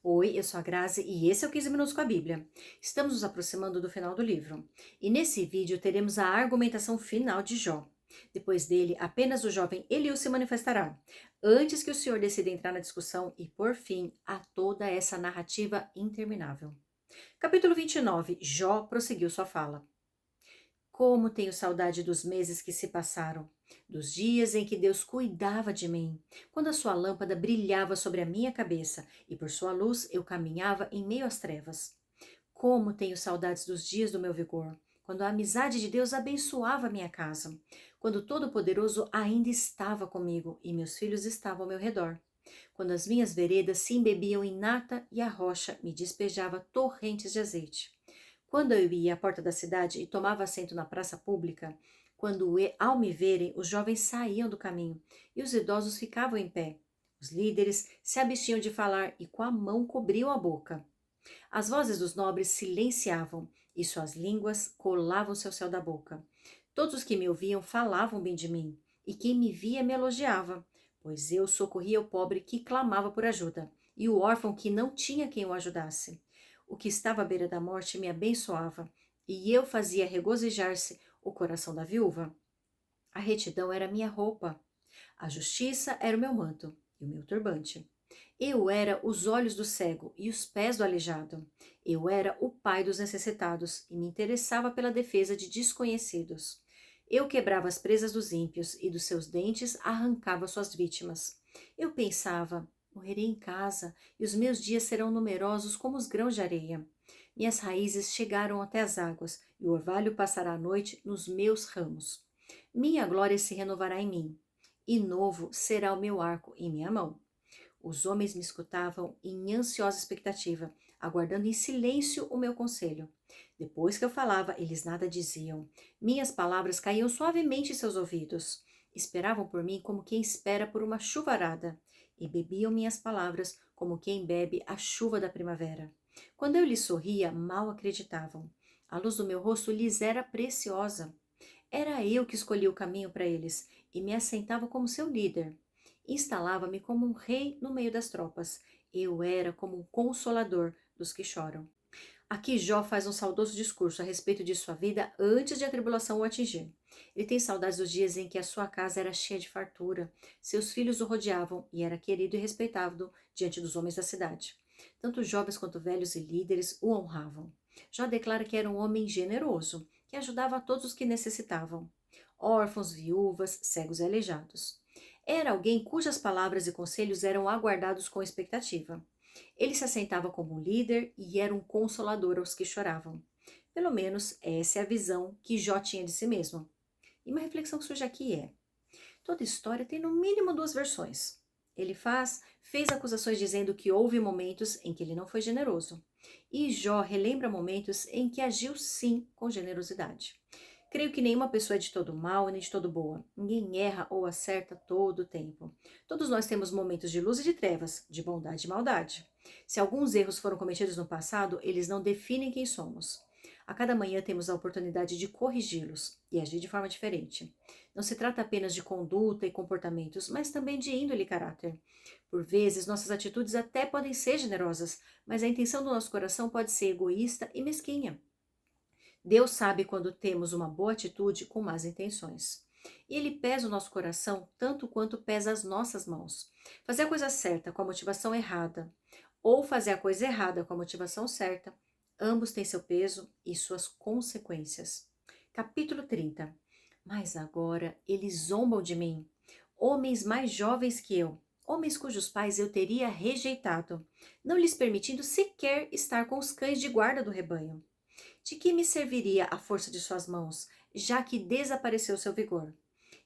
Oi, eu sou a Grazi e esse é o 15 Minutos com a Bíblia. Estamos nos aproximando do final do livro. E nesse vídeo teremos a argumentação final de Jó. Depois dele, apenas o jovem Eliú se manifestará, antes que o Senhor decida entrar na discussão e pôr fim a toda essa narrativa interminável. Capítulo 29. Jó prosseguiu sua fala. Como tenho saudade dos meses que se passaram, dos dias em que Deus cuidava de mim, quando a sua lâmpada brilhava sobre a minha cabeça e por sua luz eu caminhava em meio às trevas. Como tenho saudades dos dias do meu vigor, quando a amizade de Deus abençoava minha casa, quando o Todo-Poderoso ainda estava comigo e meus filhos estavam ao meu redor, quando as minhas veredas se embebiam em nata e a rocha me despejava torrentes de azeite. Quando eu ia à porta da cidade e tomava assento na praça pública, quando ao me verem os jovens saíam do caminho e os idosos ficavam em pé. Os líderes se abstiam de falar e com a mão cobriam a boca. As vozes dos nobres silenciavam e suas línguas colavam-se ao céu da boca. Todos os que me ouviam falavam bem de mim, e quem me via me elogiava, pois eu socorria o pobre que clamava por ajuda, e o órfão que não tinha quem o ajudasse. O que estava à beira da morte me abençoava, e eu fazia regozijar-se o coração da viúva. A retidão era minha roupa, a justiça era o meu manto e o meu turbante. Eu era os olhos do cego e os pés do aleijado. Eu era o pai dos necessitados e me interessava pela defesa de desconhecidos. Eu quebrava as presas dos ímpios e dos seus dentes arrancava suas vítimas. Eu pensava, morrerei em casa e os meus dias serão numerosos como os grãos de areia. Minhas raízes chegaram até as águas e o orvalho passará a noite nos meus ramos. Minha glória se renovará em mim, e novo será o meu arco em minha mão. Os homens me escutavam em ansiosa expectativa, aguardando em silêncio o meu conselho. Depois que eu falava, eles nada diziam. Minhas palavras caíam suavemente em seus ouvidos. Esperavam por mim como quem espera por uma chuvarada, e bebiam minhas palavras como quem bebe a chuva da primavera. Quando eu lhes sorria, mal acreditavam. A luz do meu rosto lhes era preciosa. Era eu que escolhia o caminho para eles e me assentava como seu líder. Instalava-me como um rei no meio das tropas. Eu era como um consolador dos que choram. Aqui Jó faz um saudoso discurso a respeito de sua vida antes de a tribulação o atingir. Ele tem saudades dos dias em que a sua casa era cheia de fartura, seus filhos o rodeavam e era querido e respeitado diante dos homens da cidade. Tanto jovens quanto velhos e líderes o honravam. Jó declara que era um homem generoso, que ajudava a todos os que necessitavam, órfãos, viúvas, cegos e aleijados. Era alguém cujas palavras e conselhos eram aguardados com expectativa. Ele se assentava como um líder e era um consolador aos que choravam. Pelo menos essa é a visão que Jó tinha de si mesmo. E uma reflexão que surge aqui é: toda história tem no mínimo duas versões. Fez acusações dizendo que houve momentos em que ele não foi generoso. E Jó relembra momentos em que agiu sim com generosidade. Creio que nenhuma pessoa é de todo mal nem de todo boa. Ninguém erra ou acerta todo o tempo. Todos nós temos momentos de luz e de trevas, de bondade e maldade. Se alguns erros foram cometidos no passado, eles não definem quem somos. A cada manhã temos a oportunidade de corrigi-los e agir de forma diferente. Não se trata apenas de conduta e comportamentos, mas também de índole e caráter. Por vezes, nossas atitudes até podem ser generosas, mas a intenção do nosso coração pode ser egoísta e mesquinha. Deus sabe quando temos uma boa atitude com más intenções. E Ele pesa o nosso coração tanto quanto pesa as nossas mãos. Fazer a coisa certa com a motivação errada ou fazer a coisa errada com a motivação certa, ambos têm seu peso e suas consequências. Capítulo 30. Mas agora eles zombam de mim, homens mais jovens que eu, homens cujos pais eu teria rejeitado, não lhes permitindo sequer estar com os cães de guarda do rebanho. De que me serviria a força de suas mãos, já que desapareceu seu vigor?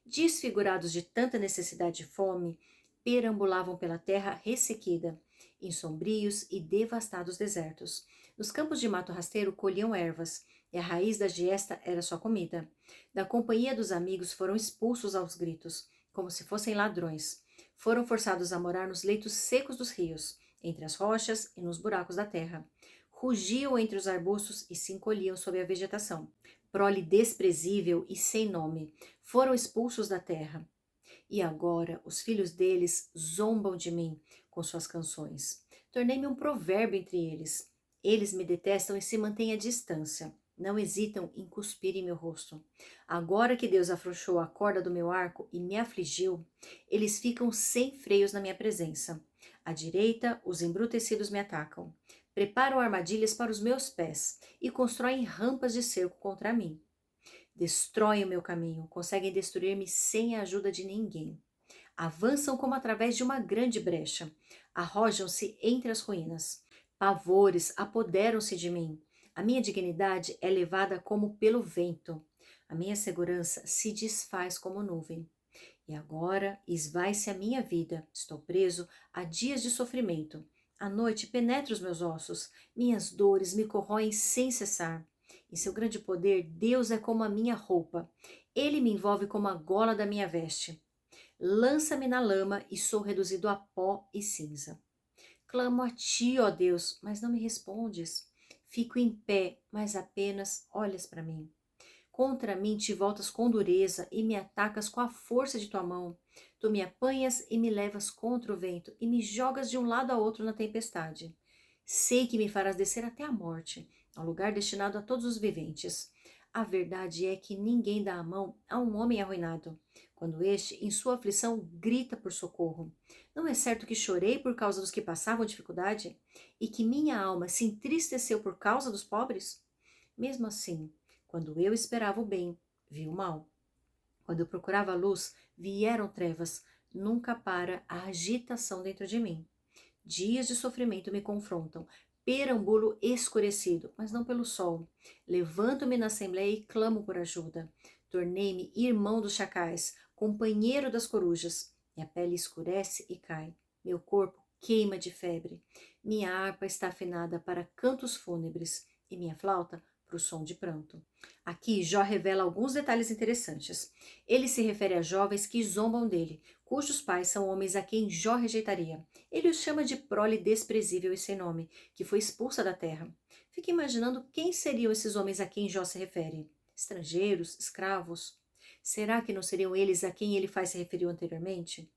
Desfigurados de tanta necessidade e fome, perambulavam pela terra ressequida, em sombrios e devastados desertos. Nos campos de mato rasteiro colhiam ervas, e a raiz da giesta era sua comida. Da companhia dos amigos foram expulsos aos gritos, como se fossem ladrões. Foram forçados a morar nos leitos secos dos rios, entre as rochas e nos buracos da terra. Rugiam entre os arbustos e se encolhiam sob a vegetação. Prole desprezível e sem nome, foram expulsos da terra. E agora os filhos deles zombam de mim com suas canções. Tornei-me um provérbio entre eles. Eles me detestam e se mantêm à distância. Não hesitam em cuspir em meu rosto. Agora que Deus afrouxou a corda do meu arco e me afligiu, eles ficam sem freios na minha presença. À direita, os embrutecidos me atacam. Preparam armadilhas para os meus pés e constroem rampas de cerco contra mim. Destroem o meu caminho, conseguem destruir-me sem a ajuda de ninguém. Avançam como através de uma grande brecha. Arrojam-se entre as ruínas. Pavores apoderam-se de mim. A minha dignidade é levada como pelo vento. A minha segurança se desfaz como nuvem. E agora esvai-se a minha vida. Estou preso a dias de sofrimento. A noite penetra os meus ossos. Minhas dores me corroem sem cessar. Em seu grande poder, Deus é como a minha roupa. Ele me envolve como a gola da minha veste. Lança-me na lama e sou reduzido a pó e cinza. Clamo a ti, ó Deus, mas não me respondes. Fico em pé, mas apenas olhas para mim. Contra mim te voltas com dureza e me atacas com a força de tua mão. Tu me apanhas e me levas contra o vento e me jogas de um lado a outro na tempestade. Sei que me farás descer até a morte, ao lugar destinado a todos os viventes. A verdade é que ninguém dá a mão a um homem arruinado, quando este, em sua aflição, grita por socorro. Não é certo que chorei por causa dos que passavam dificuldade e que minha alma se entristeceu por causa dos pobres? Mesmo assim, quando eu esperava o bem, vi o mal. Quando eu procurava a luz, vieram trevas. Nunca para a agitação dentro de mim. Dias de sofrimento me confrontam. Perambulo escurecido, mas não pelo sol. Levanto-me na assembleia e clamo por ajuda. Tornei-me irmão dos chacais, companheiro das corujas. Minha pele escurece e cai. Meu corpo queima de febre. Minha harpa está afinada para cantos fúnebres e minha flauta para o som de pranto. Aqui Jó revela alguns detalhes interessantes. Ele se refere a jovens que zombam dele, cujos pais são homens a quem Jó rejeitaria. Ele os chama de prole desprezível e sem nome, que foi expulsa da terra. Fique imaginando quem seriam esses homens a quem Jó se refere. Estrangeiros, escravos? Será que não seriam eles a quem ele faz se referir anteriormente?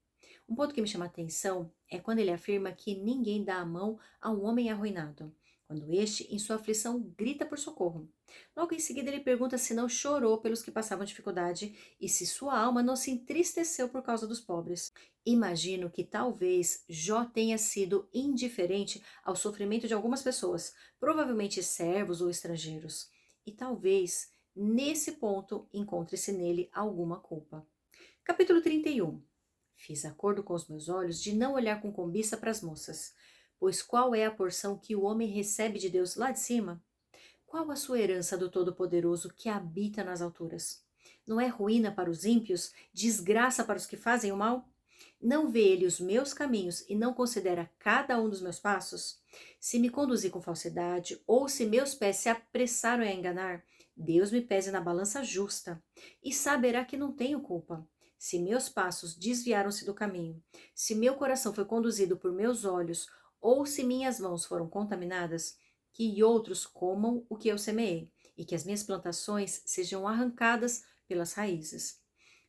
Um ponto que me chama a atenção é quando ele afirma que ninguém dá a mão a um homem arruinado, quando este, em sua aflição, grita por socorro. Logo em seguida, ele pergunta se não chorou pelos que passavam dificuldade e se sua alma não se entristeceu por causa dos pobres. Imagino que talvez Jó tenha sido indiferente ao sofrimento de algumas pessoas, provavelmente servos ou estrangeiros. E talvez, nesse ponto, encontre-se nele alguma culpa. Capítulo 31. Fiz acordo com os meus olhos de não olhar com cobiça para as moças, pois qual é a porção que o homem recebe de Deus lá de cima? Qual a sua herança do Todo-Poderoso que habita nas alturas? Não é ruína para os ímpios, desgraça para os que fazem o mal? Não vê ele os meus caminhos e não considera cada um dos meus passos? Se me conduzi com falsidade, ou se meus pés se apressaram a enganar, Deus me pese na balança justa, e saberá que não tenho culpa. Se meus passos desviaram-se do caminho, se meu coração foi conduzido por meus olhos, ou se minhas mãos foram contaminadas, que outros comam o que eu semeei, e que as minhas plantações sejam arrancadas pelas raízes.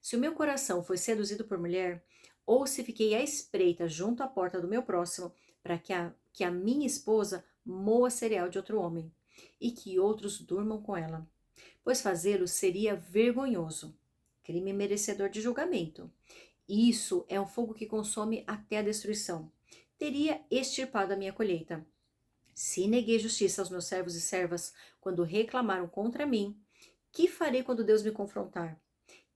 Se o meu coração foi seduzido por mulher, ou se fiquei à espreita junto à porta do meu próximo, para que a minha esposa moa cereal de outro homem, e que outros durmam com ela, pois fazê-lo seria vergonhoso, crime merecedor de julgamento. Isso é um fogo que consome até a destruição. Teria extirpado a minha colheita. Se neguei justiça aos meus servos e servas quando reclamaram contra mim, que farei quando Deus me confrontar?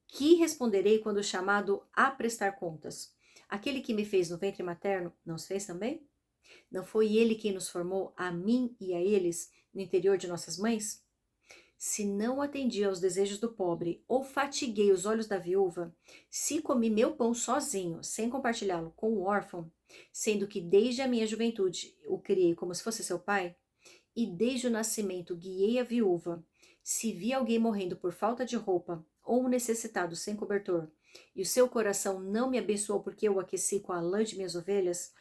Que responderei quando chamado a prestar contas? Aquele que me fez no ventre materno, não os fez também? Não foi ele quem nos formou, a mim e a eles, no interior de nossas mães? Se não atendi aos desejos do pobre, ou fatiguei os olhos da viúva, se comi meu pão sozinho, sem compartilhá-lo com o órfão, sendo que desde a minha juventude o criei como se fosse seu pai, e desde o nascimento guiei a viúva, se vi alguém morrendo por falta de roupa, ou um necessitado sem cobertor, e o seu coração não me abençoou porque eu o aqueci com a lã de minhas ovelhas,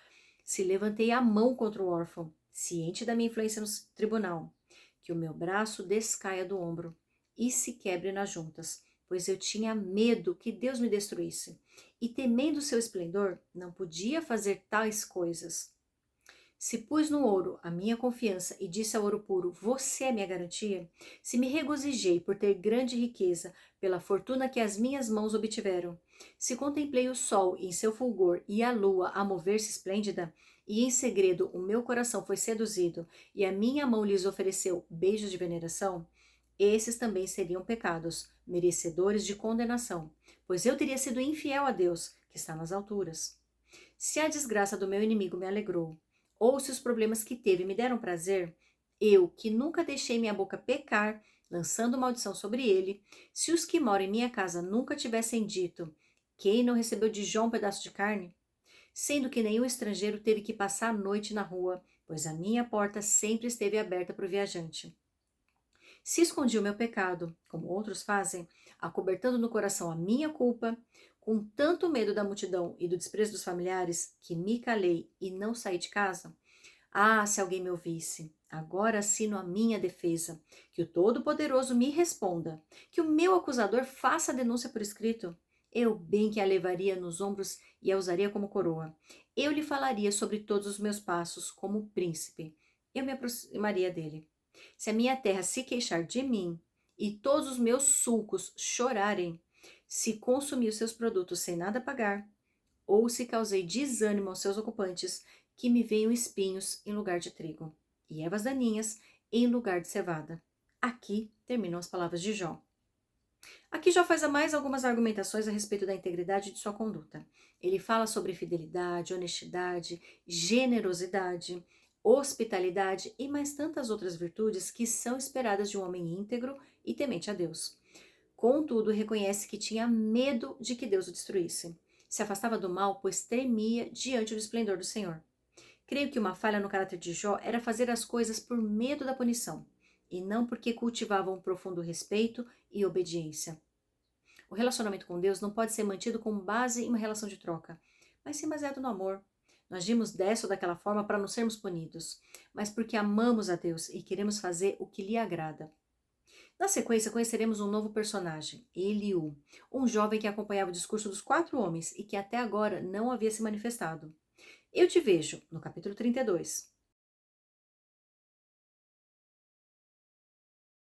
se levantei a mão contra o órfão, ciente da minha influência no tribunal, que o meu braço descaia do ombro e se quebre nas juntas, pois eu tinha medo que Deus me destruísse, e temendo seu esplendor, não podia fazer tais coisas. Se pus no ouro a minha confiança e disse ao ouro puro, você é minha garantia, se me regozijei por ter grande riqueza, pela fortuna que as minhas mãos obtiveram, se contemplei o sol em seu fulgor e a lua a mover-se esplêndida, e em segredo o meu coração foi seduzido, e a minha mão lhes ofereceu beijos de veneração, esses também seriam pecados, merecedores de condenação, pois eu teria sido infiel a Deus, que está nas alturas. Se a desgraça do meu inimigo me alegrou, ou se os problemas que teve me deram prazer, eu, que nunca deixei minha boca pecar, lançando maldição sobre ele, se os que moram em minha casa nunca tivessem dito, quem não recebeu de Jó um pedaço de carne? Sendo que nenhum estrangeiro teve que passar a noite na rua, pois a minha porta sempre esteve aberta para o viajante. Se escondi o meu pecado, como outros fazem, acobertando no coração a minha culpa, com tanto medo da multidão e do desprezo dos familiares, que me calei e não saí de casa, ah, se alguém me ouvisse! Agora assino a minha defesa. Que o Todo-Poderoso me responda. Que o meu acusador faça a denúncia por escrito. Eu bem que a levaria nos ombros e a usaria como coroa. Eu lhe falaria sobre todos os meus passos como príncipe. Eu me aproximaria dele. Se a minha terra se queixar de mim e todos os meus sulcos chorarem, se consumir os seus produtos sem nada pagar, ou se causei desânimo aos seus ocupantes, que me venham espinhos em lugar de trigo, e ervas daninhas em lugar de cevada. Aqui terminam as palavras de Jó. Aqui Jó faz mais algumas argumentações a respeito da integridade de sua conduta. Ele fala sobre fidelidade, honestidade, generosidade, hospitalidade e mais tantas outras virtudes que são esperadas de um homem íntegro e temente a Deus. Contudo, reconhece que tinha medo de que Deus o destruísse. Se afastava do mal, pois tremia diante do esplendor do Senhor. Creio que uma falha no caráter de Jó era fazer as coisas por medo da punição, e não porque cultivava um profundo respeito e obediência. O relacionamento com Deus não pode ser mantido com base em uma relação de troca, mas sim baseado no amor. Nós agimos dessa ou daquela forma para não sermos punidos, mas porque amamos a Deus e queremos fazer o que lhe agrada. Na sequência, conheceremos um novo personagem, Eliú, um jovem que acompanhava o discurso dos 4 homens e que até agora não havia se manifestado. Eu te vejo, no capítulo 32.